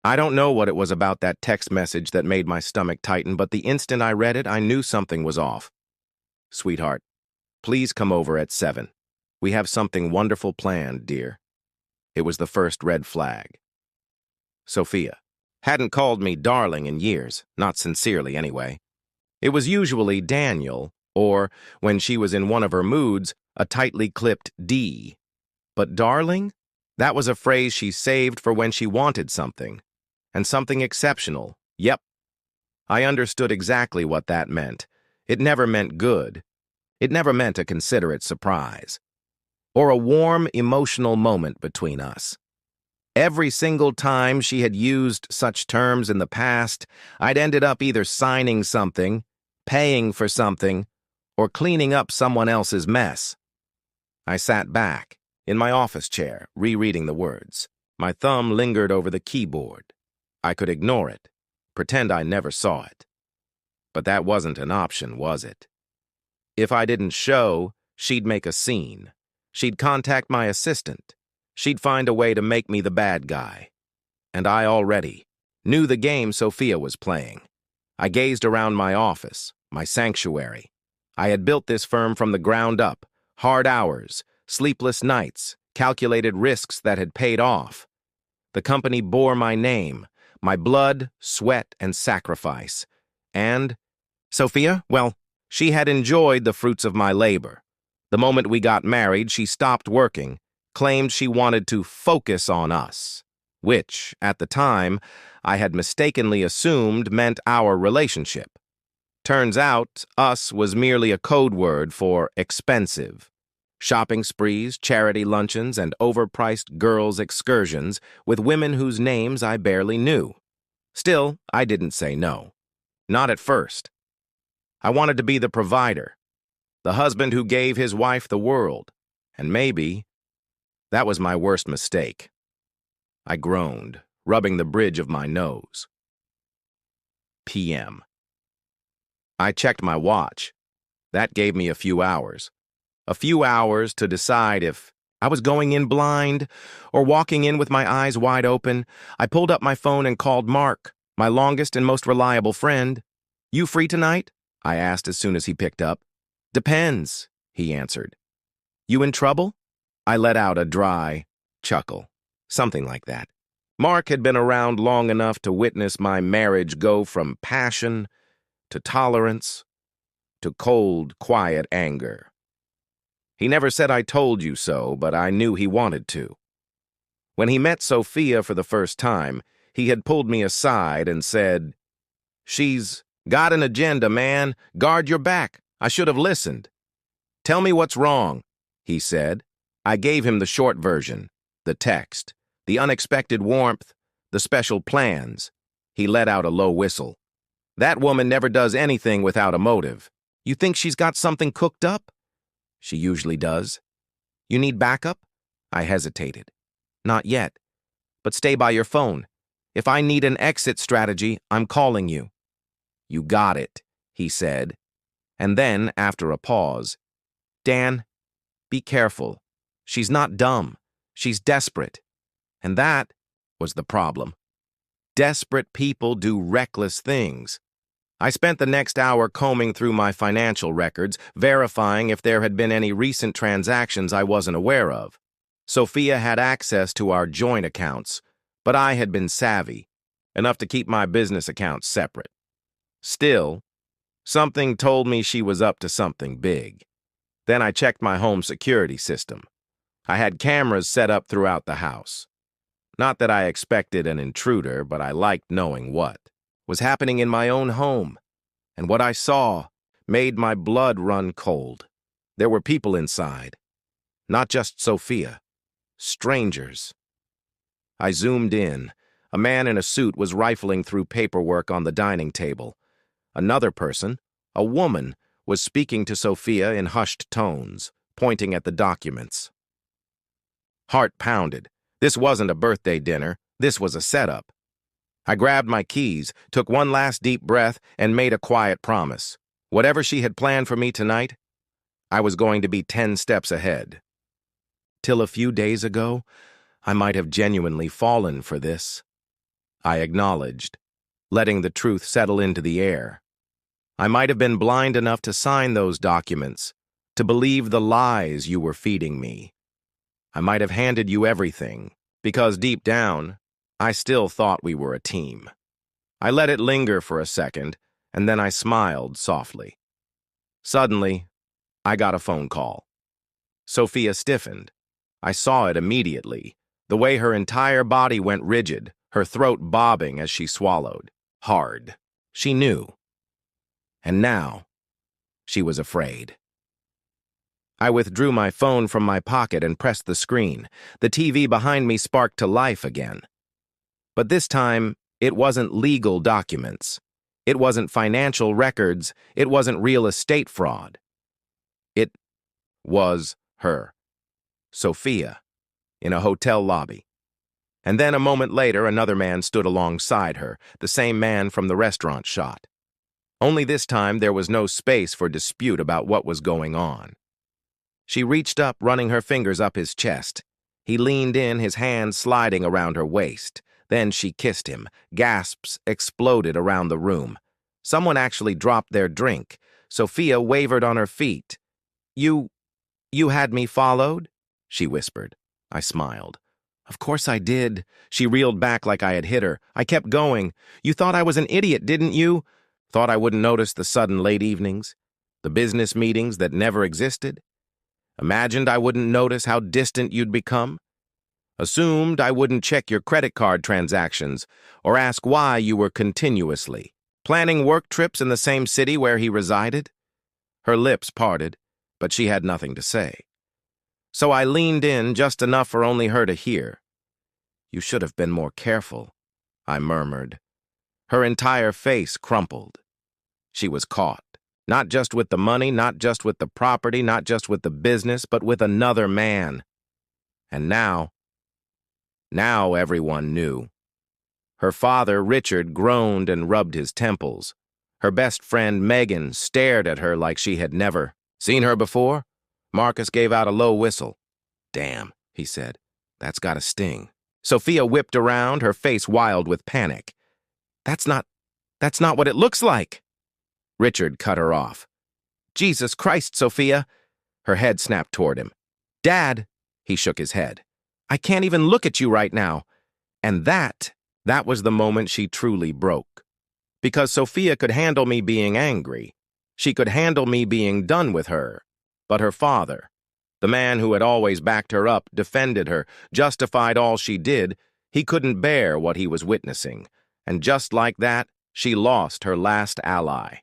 I don't know what it was about that text message that made my stomach tighten, but the instant I read it, I knew something was off. Sweetheart, please come over at 7. We have something wonderful planned, dear. It was the first red flag. Sophia hadn't called me darling in years, not sincerely anyway. It was usually Daniel, or, when she was in one of her moods, a tightly clipped D. But darling? That was a phrase she saved for when she wanted something. And something exceptional. Yep. I understood exactly what that meant. It never meant good. It never meant a considerate surprise. Or a warm, emotional moment between us. Every single time she had used such terms in the past, I'd ended up either signing something, paying for something, or cleaning up someone else's mess. I sat back, in my office chair, rereading the words. My thumb lingered over the keyboard. I could ignore it, pretend I never saw it. But that wasn't an option, was it? If I didn't show, she'd make a scene. She'd contact my assistant. She'd find a way to make me the bad guy. And I already knew the game Sophia was playing. I gazed around my office, my sanctuary. I had built this firm from the ground up, hard hours, sleepless nights, calculated risks that had paid off. The company bore my name, my blood, sweat, and sacrifice. And Sophia, well, she had enjoyed the fruits of my labor. The moment we got married, she stopped working, claimed she wanted to focus on us, which, at the time, I had mistakenly assumed meant our relationship. Turns out, us was merely a code word for expensive. Shopping sprees, charity luncheons, and overpriced girls' excursions with women whose names I barely knew. Still, I didn't say no. Not at first. I wanted to be the provider, the husband who gave his wife the world, and maybe that was my worst mistake. I groaned, rubbing the bridge of my nose. PM. I checked my watch. That gave me a few hours. A few hours to decide if I was going in blind or walking in with my eyes wide open. I pulled up my phone and called Mark, my longest and most reliable friend. You free tonight? I asked as soon as he picked up. Depends, he answered. You in trouble? I let out a dry chuckle, something like that. Mark had been around long enough to witness my marriage go from passion to tolerance to cold, quiet anger. He never said I told you so, but I knew he wanted to. When he met Sophia for the first time, he had pulled me aside and said, She's got an agenda, man. Guard your back. I should have listened. Tell me what's wrong, he said. I gave him the short version, the text, the unexpected warmth, the special plans. He let out a low whistle. That woman never does anything without a motive. You think she's got something cooked up? She usually does. You need backup? I hesitated. Not yet. But stay by your phone. If I need an exit strategy, I'm calling you. You got it, he said. And then, after a pause, Dan, be careful. She's not dumb. She's desperate. And that was the problem. Desperate people do reckless things. I spent the next hour combing through my financial records, verifying if there had been any recent transactions I wasn't aware of. Sophia had access to our joint accounts, but I had been savvy, enough to keep my business accounts separate. Still, something told me she was up to something big. Then I checked my home security system. I had cameras set up throughout the house. Not that I expected an intruder, but I liked knowing what was happening in my own home. And what I saw made my blood run cold. There were people inside. Not just Sophia. Strangers. I zoomed in. A man in a suit was rifling through paperwork on the dining table. Another person, a woman, was speaking to Sophia in hushed tones, pointing at the documents. Heart pounded. This wasn't a birthday dinner. This was a setup. I grabbed my keys, took one last deep breath, and made a quiet promise. Whatever she had planned for me tonight, I was going to be 10 steps ahead. Till a few days ago, I might have genuinely fallen for this. I acknowledged, letting the truth settle into the air. I might have been blind enough to sign those documents, to believe the lies you were feeding me. I might have handed you everything, because deep down, I still thought we were a team. I let it linger for a second, and then I smiled softly. Suddenly, I got a phone call. Sophia stiffened. I saw it immediately, the way her entire body went rigid, her throat bobbing as she swallowed. Hard. She knew. And now, she was afraid. I withdrew my phone from my pocket and pressed the screen. The TV behind me sparked to life again. But this time, it wasn't legal documents. It wasn't financial records. It wasn't real estate fraud. It was her, Sophia, in a hotel lobby. And then a moment later, another man stood alongside her, the same man from the restaurant shot. Only this time, there was no space for dispute about what was going on. She reached up, running her fingers up his chest. He leaned in, his hands sliding around her waist. Then she kissed him. Gasps exploded around the room. Someone actually dropped their drink. Sophia wavered on her feet. You had me followed?" she whispered. I smiled. "Of course I did." She reeled back like I had hit her. I kept going. "You thought I was an idiot, didn't you? Thought I wouldn't notice the sudden late evenings? The business meetings that never existed? Imagined I wouldn't notice how distant you'd become? Assumed I wouldn't check your credit card transactions or ask why you were continuously planning work trips in the same city where he resided?" Her lips parted, but she had nothing to say. So I leaned in just enough for only her to hear. "You should have been more careful," I murmured. Her entire face crumpled. She was caught. Not just with the money, not just with the property, not just with the business, but with another man. And now everyone knew. Her father, Richard, groaned and rubbed his temples. Her best friend, Megan, stared at her like she had never seen her before. Marcus gave out a low whistle. "Damn," he said. "That's got a sting." Sophia whipped around, her face wild with panic. That's not what it looks like." Richard cut her off. "Jesus Christ, Sophia." Her head snapped toward him. "Dad," he shook his head. "I can't even look at you right now." And that was the moment she truly broke. Because Sophia could handle me being angry. She could handle me being done with her. But her father, the man who had always backed her up, defended her, justified all she did, he couldn't bear what he was witnessing. And just like that, she lost her last ally.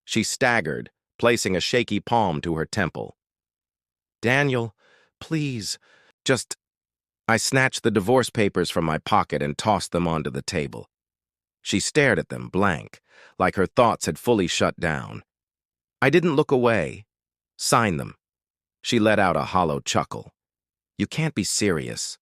She staggered, placing a shaky palm to her temple. "Daniel, please, just..." I snatched the divorce papers from my pocket and tossed them onto the table. She stared at them, blank, like her thoughts had fully shut down. I didn't look away. "Sign them." She let out a hollow chuckle. "You can't be serious."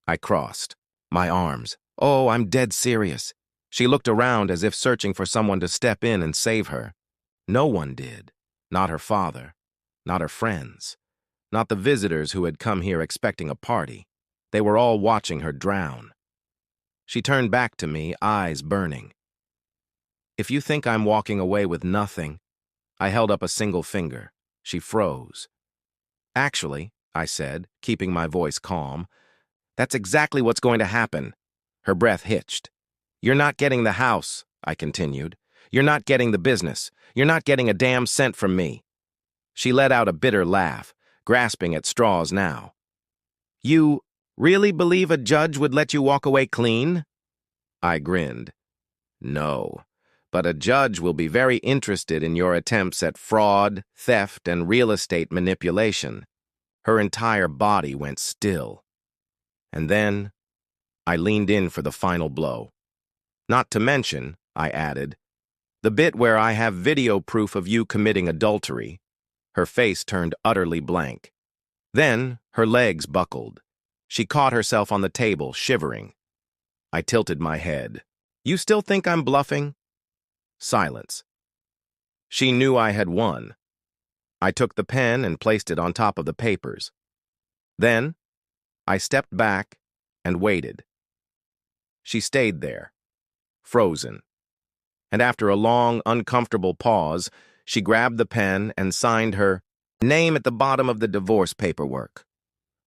I crossed my arms. "Oh, I'm dead serious." She looked around as if searching for someone to step in and save her. No one did. Not her father. Not her friends. Not the visitors who had come here expecting a party. They were all watching her drown. She turned back to me, eyes burning. "If you think I'm walking away with nothing..." I held up a single finger. She froze. "Actually," I said, keeping my voice calm, "that's exactly what's going to happen." Her breath hitched. "You're not getting the house," I continued. "You're not getting the business. You're not getting a damn cent from me." She let out a bitter laugh, grasping at straws now. "You really believe a judge would let you walk away clean?" I grinned. "No, but a judge will be very interested in your attempts at fraud, theft, and real estate manipulation." Her entire body went still. And then I leaned in for the final blow. "Not to mention," I added, "the bit where I have video proof of you committing adultery." Her face turned utterly blank. Then her legs buckled. She caught herself on the table, shivering. I tilted my head. "You still think I'm bluffing?" Silence. She knew I had won. I took the pen and placed it on top of the papers. Then I stepped back and waited. She stayed there, frozen. And after a long, uncomfortable pause, she grabbed the pen and signed her name at the bottom of the divorce paperwork.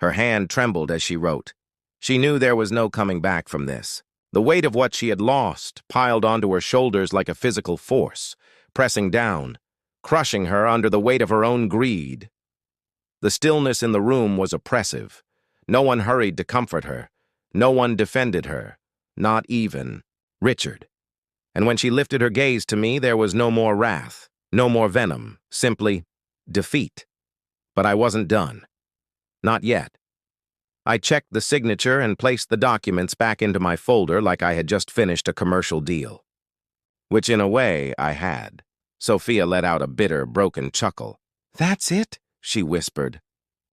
Her hand trembled as she wrote. She knew there was no coming back from this. The weight of what she had lost piled onto her shoulders like a physical force, pressing down, crushing her under the weight of her own greed. The stillness in the room was oppressive. No one hurried to comfort her. No one defended her. Not even Richard. And when she lifted her gaze to me, there was no more wrath, no more venom, simply defeat. But I wasn't done. Not yet. I checked the signature and placed the documents back into my folder like I had just finished a commercial deal. Which in a way I had. Sophia let out a bitter, broken chuckle. "That's it?" she whispered.